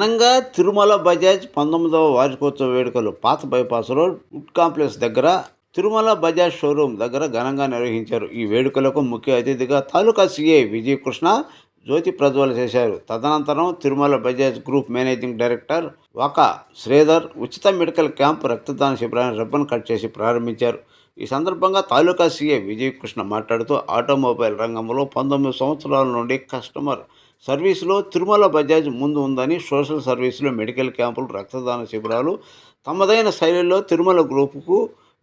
ఘనంగా తిరుమల బజాజ్ 19వ వార్షికోత్సవ వేడుకలు పాత బైపాస్ రోడ్ ఫుడ్ కాంప్లెక్స్ దగ్గర తిరుమల బజాజ్ షోరూమ్ దగ్గర ఘనంగా నిర్వహించారు. ఈ వేడుకలకు ముఖ్య అతిథిగా తాలూకా సీఐ విజయకృష్ణ జ్యోతి ప్రజ్వలన చేశారు. తదనంతరం Tirumala Bajaj group managing director Vaka Sridhar ఉచిత మెడికల్ క్యాంప్ రక్తదాన శిబిరాన్ని రిబ్బన్ కట్ చేసి ప్రారంభించారు. ఈ సందర్భంగా తాలూకా సీఐ విజయకృష్ణ మాట్లాడుతూ ఆటోమొబైల్ రంగంలో 19 సంవత్సరాల నుండి కస్టమర్ సర్వీసులో తిరుమల బజాజ్ ముందు ఉందని, సోషల్ సర్వీసులో మెడికల్ క్యాంపులు, రక్తదాన శిబిరాలు తమదైన శైలిలో తిరుమల గ్రూపుకు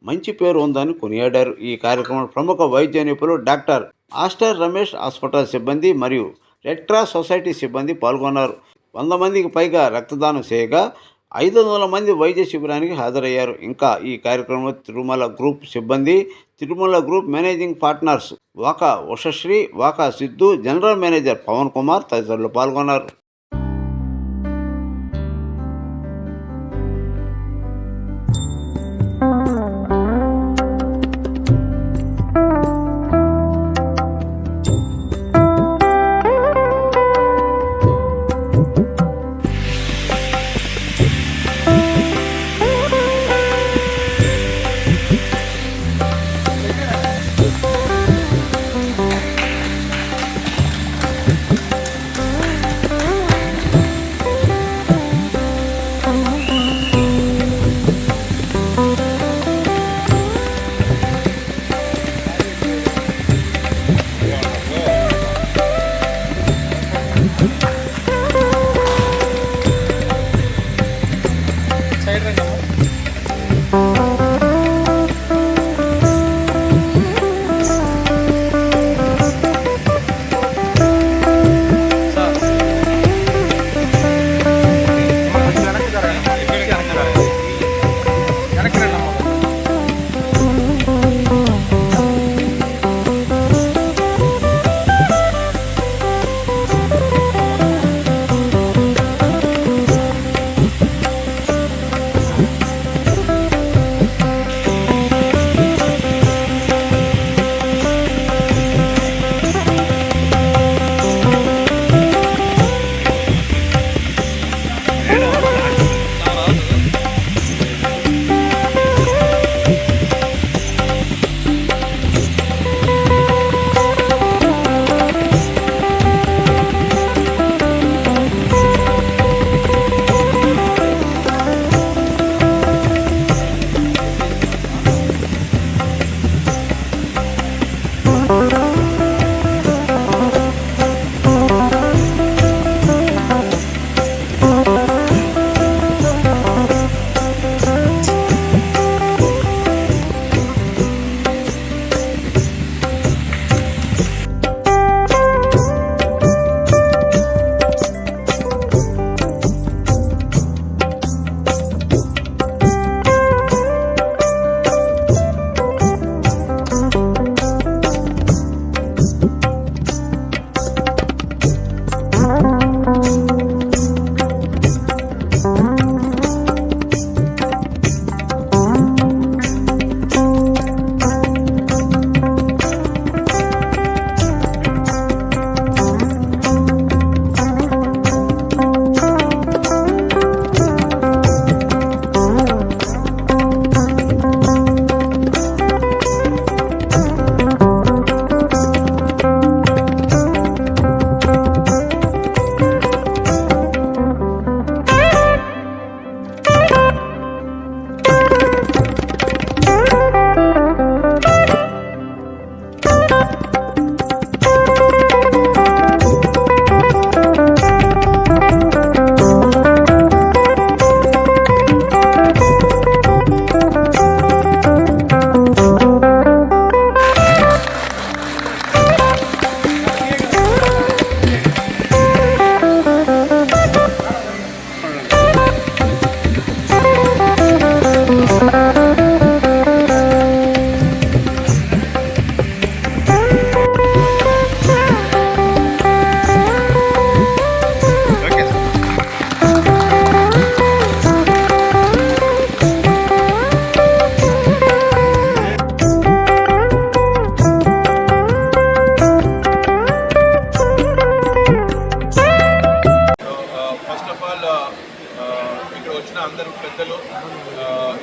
మంచి పేరు ఉందని కొనియాడారు. ఈ కార్యక్రమంలో ప్రముఖ వైద్య నిపుణులు డాక్టర్ ఆస్టర్ రమేష్, హాస్పిటల్ సిబ్బంది మరియు రెడ్ క్రాస్ సొసైటీ సిబ్బంది పాల్గొన్నారు. 100 మందికి పైగా రక్తదానం చేయగా 500 మంది వైద్య శిబిరానికి హాజరయ్యారు. ఇంకా ఈ కార్యక్రమంలో తిరుమల గ్రూప్ సిబ్బంది, Tirumala group managing partners Vaka Ushasri, Vaka Siddhu, general manager Pavan Kumar తదితరులు పాల్గొన్నారు.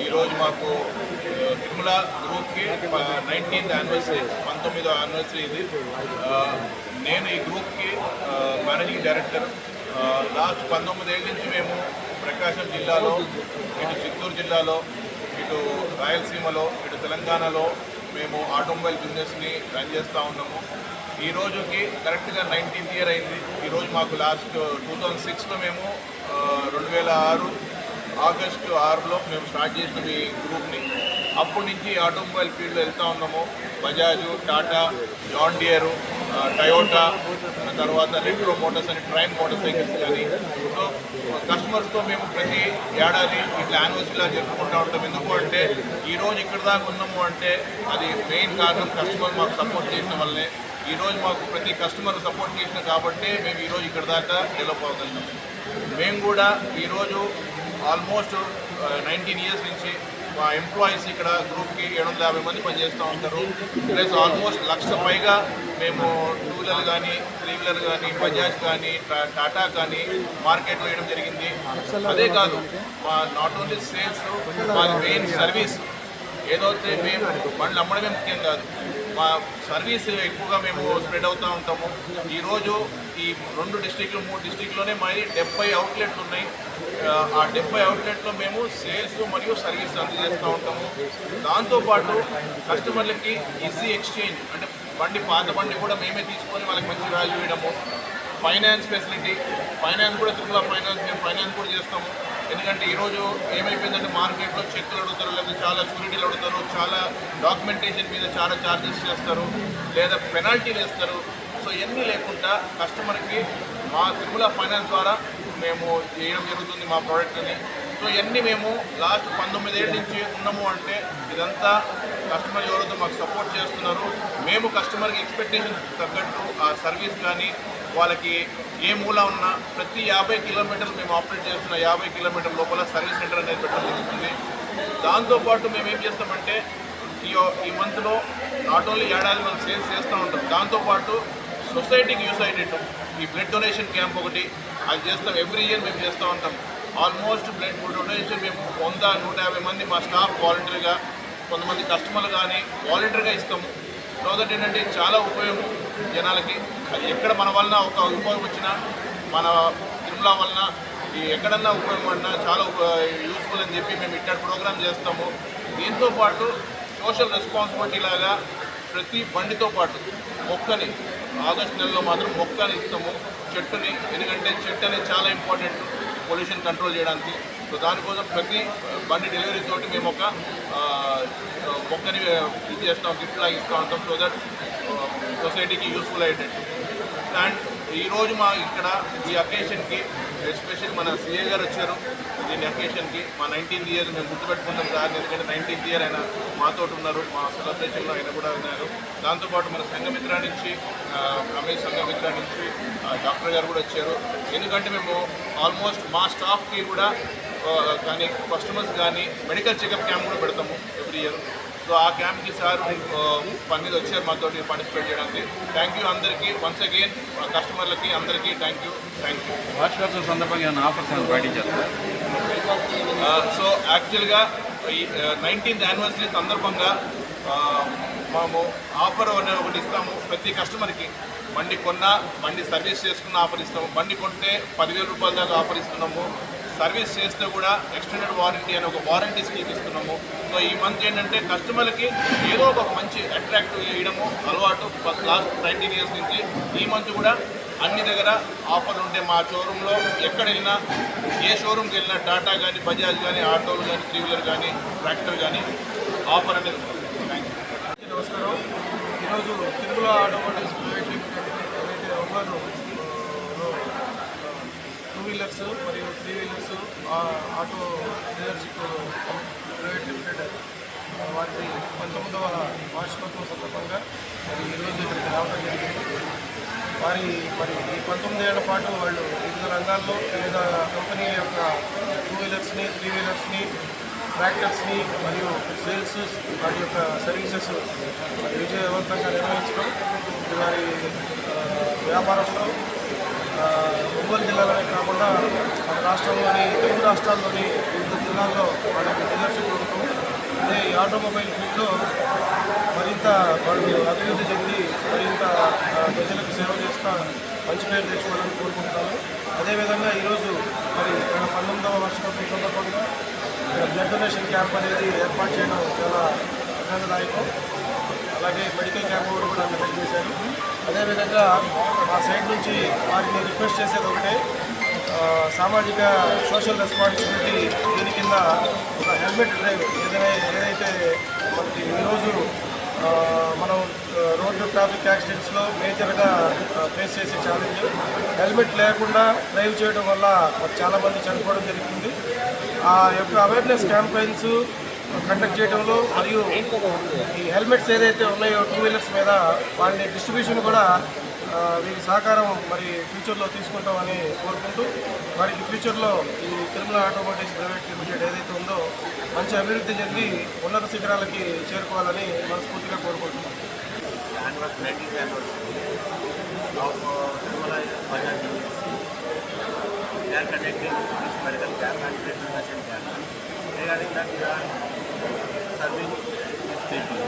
ఈరోజు మాకు తిరుమల గ్రూప్కి 19th యానివర్సరీ 19వ యానివర్సరీ ఇది. నేను ఈ గ్రూప్కి మేనేజింగ్ డైరెక్టర్. లాస్ట్ 19 ఏళ్ళ నుంచి మేము ప్రకాశం జిల్లాలో, ఇటు చిత్తూరు జిల్లాలో, ఇటు రాయలసీమలో, ఇటు తెలంగాణలో మేము ఆటోమొబైల్ బిజినెస్ని రన్ చేస్తూ ఉన్నాము. ఈ రోజుకి కరెక్ట్గా 19th ఇయర్ అయింది. ఈరోజు మాకు లాస్ట్ 2006లో మేము 2006 ఆగస్టు 6లో మేము స్టార్ట్ చేసినాం ఈ గ్రూప్ని. అప్పటి నుంచి ఆటోమొబైల్ ఫీల్డ్లో వెళ్తూ ఉన్నాము. Bajaj, Tata, John Deere, Toyota, తర్వాత రెట్రో మోటార్స్ అని ట్రైన్ మోటార్ సైకిల్స్ కానీ. సో కస్టమర్స్తో మేము ప్రతి ఏడాది ఇట్లా యానివర్సరీలా జరుపుకుంటూ ఉంటాం. ఎందుకు అంటే ఈరోజు ఇక్కడ దాకా ఉన్నాము అంటే అది మెయిన్ కారణం కస్టమర్ మాకు సపోర్ట్ చేసిన వల్లనే. ఈరోజు మాకు ప్రతి కస్టమర్ సపోర్ట్ చేసిన కాబట్టి మేము ఈరోజు ఇక్కడ దాకా డెవలప్ అవ్వగలిగినాం. మేము కూడా ఈరోజు ఆల్మోస్ట్ 19 ఇయర్స్ నుంచి మా ఎంప్లాయీస్ ఇక్కడ గ్రూప్కి 750 మంది పనిచేస్తూ ఉంటారు. ప్లస్ ఆల్మోస్ట్ 1,00,000 పైగా మేము 2 వీలర్ కానీ 3 వీలర్ కానీ బజాజ్ కానీ టాటా కానీ మార్కెట్లో వేయడం జరిగింది. అదే కాదు, మా నాట్ ఓన్లీ సేల్స్, మా మెయిన్ సర్వీస్ ఏదైతే మేము బండ్లు అమ్మడమే ముఖ్యం కాదు, మా సర్వీస్ ఎక్కువగా మేము స్ప్రెడ్ అవుతూ ఉంటాము. ఈరోజు ఈ 2 డిస్టిక్లు 3 డిస్టిక్లోనే మాది 70 అవుట్లెట్లు ఉన్నాయి. ఆ 70 అవుట్లెట్లో మేము సేల్స్ మరియు సర్వీస్ అందజేస్తూ ఉంటాము. దాంతోపాటు కస్టమర్లకి ఈజీ ఎక్స్చేంజ్, అంటే పాత బండి కూడా మేమే తీసుకొని వాళ్ళకి మంచి వాల్యూ ఇవ్వడము. ఫైనాన్స్ ఫెసిలిటీ, ఫైనాన్స్ కూడా తిరుమల ఫైనాన్స్, మేము ఫైనాన్స్ కూడా చేస్తాము. ఎందుకంటే ఈరోజు ఏమైపోయిందంటే మార్కెట్లో చెక్కులు అడుగుతారు, లేదా చాలా షూరిటీలు అడుగుతారు, చాలా డాక్యుమెంటేషన్ మీద చాలా ఛార్జెస్ చేస్తారు, లేదా పెనాల్టీలు వేస్తారు. సో ఇవన్నీ లేకుండా కస్టమర్కి మా తిరుమల ఫైనాన్స్ ద్వారా మేము చేయడం జరుగుతుంది మా ప్రోడక్ట్ని. సో ఇవన్నీ మేము లాస్ట్ 19 ఏళ్ళ నుంచి ఉన్నాము అంటే ఇదంతా కస్టమర్ ఎవరైతే మాకు సపోర్ట్ చేస్తున్నారు. మేము కస్టమర్కి ఎక్స్పెక్టేషన్ తగ్గట్టు ఆ సర్వీస్ కానీ వాళ్ళకి ఏ మూల ఉన్నా ప్రతి 50 కిలోమీటర్లు మేము ఆపరేట్ చేస్తున్న 50 కిలోమీటర్ల లోపల సర్వీస్ సెంటర్ అనేది పెట్టడం జరుగుతుంది. దాంతోపాటు మేము ఏం చేస్తామంటే ఈ మంత్లో నాట్ ఓన్లీ ఏడాది మనం సేల్స్ చేస్తూ ఉంటాం, దాంతోపాటు సొసైటీకి యూస్ అయ్యేటట్టు ఈ బ్లడ్ డొనేషన్ క్యాంప్ ఒకటి అది చేస్తాం. ఎవ్రీ ఇయర్ మేము చేస్తూ ఉంటాం. ఆల్మోస్ట్ బ్లడ్ డొనేషన్ మేము 100-150 మంది మా స్టాఫ్ వాలంటరీగా, కొంతమంది కస్టమర్లు కానీ వాలంటరీగా ఇస్తాము. సో దట్ ఏంటంటే చాలా ఉపయోగం జనాలకి. అది ఎక్కడ మన వలన ఒక ఉపయోగం వచ్చినా, మన తిరుమల వలన ఎక్కడన్నా ఉపయోగం పడినా చాలా యూస్ఫుల్ అని చెప్పి మేము ఇట్లాంటి ప్రోగ్రామ్ చేస్తాము. దీంతోపాటు సోషల్ రెస్పాన్సిబిలిటీ లాగా ప్రతి బండితో పాటు మొక్కని ఆగస్టు నెలలో మాత్రం మొక్కని ఇస్తాము, చెట్టుని. ఎందుకంటే చెట్టు అనేది చాలా ఇంపార్టెంట్ పొల్యూషన్ కంట్రోల్ చేయడానికి. సో దానికోసం ప్రతి బండి డెలివరీ తోటి మేము ఒక మొక్కని ఇది చేస్తాం, గిఫ్ట్ లాగా ఇస్తూ ఉంటాం. సో దట్ సొసైటీకి యూస్ఫుల్ అయ్యేటట్టు. అండ్ ఈరోజు మా ఇక్కడ ఈ అకేషన్కి ఎస్పెషల్లీ మన సిఏ గారు వచ్చారు. దీని అకేషన్కి మా 19th ఇయర్ మేము గుర్తుపెట్టుకుంటాం సార్, ఎందుకంటే 19th ఇయర్ ఆయన మాతో ఉన్నారు, మా సెలబ్రేషన్లో ఆయన కూడా ఉన్నారు. దాంతోపాటు మన సంఘమిత్ర నుంచి రమేష్ సంఘమిత్ర నుంచి డాక్టర్ గారు కూడా వచ్చారు. ఎందుకంటే మేము ఆల్మోస్ట్ మా స్టాఫ్కి కూడా కానీ కస్టమర్స్ కానీ మెడికల్ చెకప్ క్యాంప్ కూడా పెడతాము ఎవ్రీ ఇయర్. సో ఆ క్యాంప్కి సార్ పని మీద వచ్చారు మాతో పార్టిసిపేట్ చేయడానికి. థ్యాంక్ యూ అందరికీ, వన్స్ అగైన్ కస్టమర్లకి అందరికీ థ్యాంక్ యూ. వార్షికోత్సవం సందర్భంగా ఆఫర్స్ పాటించారు. సో యాక్చువల్గా ఈ 19th యానివర్సరీ సందర్భంగా మేము ఆఫర్ అనేది ఒకటి ఇస్తాము ప్రతి కస్టమర్కి. బండి కొన్నా, బండి సర్వీస్ చేసుకున్న ఆఫర్ ఇస్తాము. బండి కొంటే 10,000 రూపాయల దాకా ఆఫర్ ఇస్తున్నాము. సర్వీస్ చేస్తే కూడా ఎక్స్టెండెడ్ వారంటీ అని ఒక వారంటీ స్కీమ్ ఇస్తున్నాము. సో ఈ మంత్ ఏంటంటే కస్టమర్లకి ఏదో ఒక మంచి అట్రాక్టివ్ చేయడము అలవాటు లాస్ట్ 19 ఇయర్స్ నుంచి. ఈ మంత్ కూడా అన్ని దగ్గర ఆఫర్లు ఉంటాయి. మా షోరూంలో ఎక్కడ వెళ్ళినా, ఏ షోరూమ్కి వెళ్ళినా టాటా కానీ, బజాజ్ కానీ, ఆటోలు కానీ, 3 వీలర్ కానీ, ట్రాక్టర్ కానీ ఆఫర్ అనేది ఉంటుంది. Thank you. నమస్కారం. ఈరోజు తిరుమల ఆటోమోటివ్స్ ప్రైవేట్ లిమిటెడ్ ఏదైతే ఉన్నారు 2 వీలర్స్ మరియు 3 wheelers auto dealership private limited వారి 19వ వార్షికోత్సవం సందర్భంగా మరి ఈరోజు ఇక్కడికి రావడం జరిగింది. మరి ఈ 19 ఏళ్ల పాటు వాళ్ళు వివిధ రంగాల్లో వివిధ కంపెనీల యొక్క 2 వీలర్స్ని 3 వీలర్స్ని ట్రాక్టర్స్ని మరియు సేల్స్ వాటి యొక్క సర్వీసెస్ విజయవంతంగా నిర్వహించడం వారి వ్యాపారంలో ఒంగోలు జిల్లాలోనే కాకుండా మన రాష్ట్రంలోని తెలుగు రాష్ట్రాల్లోని వివిధ జిల్లాల్లో వాళ్ళకి డీలర్షిప్ ఉండటం అదే ఈ ఆటోమొబైల్ ఫీల్డ్లో మరింత వాళ్ళు అభివృద్ధి చెంది మరింత ప్రజలకు సేవ చేస్తా మంచి పేరు తెచ్చుకోవాలని కోరుకుంటున్నాను. అదేవిధంగా ఈరోజు మరి 19వ వార్షికోత్సవం సందర్భంగా బ్లడ్ డొనేషన్ క్యాంప్ అనేది ఏర్పాటు చేయడం చాలా ఆనందదాయకం. అలాగే మెడికల్ క్యాంప్ కూడా కండక్ట్ చేశారు. అదేవిధంగా మా సైడ్ నుంచి వారిని రిక్వెస్ట్ చేసేది ఒకటే, సామాజిక సోషల్ రెస్పాన్సిబిలిటీ దీని కింద ఒక హెల్మెట్ డ్రైవ్ ఏదైతే మనకి ఈరోజు మనం రోడ్డు ట్రాఫిక్ యాక్సిడెంట్స్లో మేజర్గా ఫేస్ చేసే ఛాలెంజ్ హెల్మెట్ లేకుండా డ్రైవ్ చేయడం వల్ల చాలామంది చనిపోవడం జరుగుతుంది. ఆ యొక్క అవేర్నెస్ క్యాంపెయిన్స్ కండక్ట్ చేయడంలో మరియు ఈ హెల్మెట్స్ ఏదైతే ఉన్నాయో 2 వీలర్స్ మీద వాటిని డిస్ట్రిబ్యూషన్ కూడా వీరి సహకారం మరి ఫ్యూచర్లో తీసుకుంటామని కోరుకుంటూ వారికి ఫ్యూచర్లో ఈ తిరుమల ఆటోమోటివ్స్ ప్రైవేట్ లిమిటెడ్ ఏదైతే ఉందో మంచి అభివృద్ధి చెంది ఉన్నత శిఖరాలకి చేరుకోవాలని మనస్ఫూర్తిగా కోరుకుంటున్నాం. They are conducting this medical camp and blood donation camp. Regarding that, we are serving these people.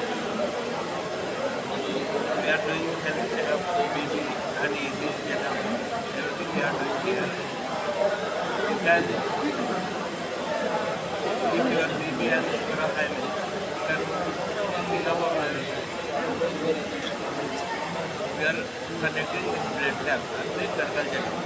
We are doing health checkup, BP and ECG checkup. Everything we are doing here. You can, if your BP and sugar are high, you can fill up our we are conducting this blood camp and this medical checkup.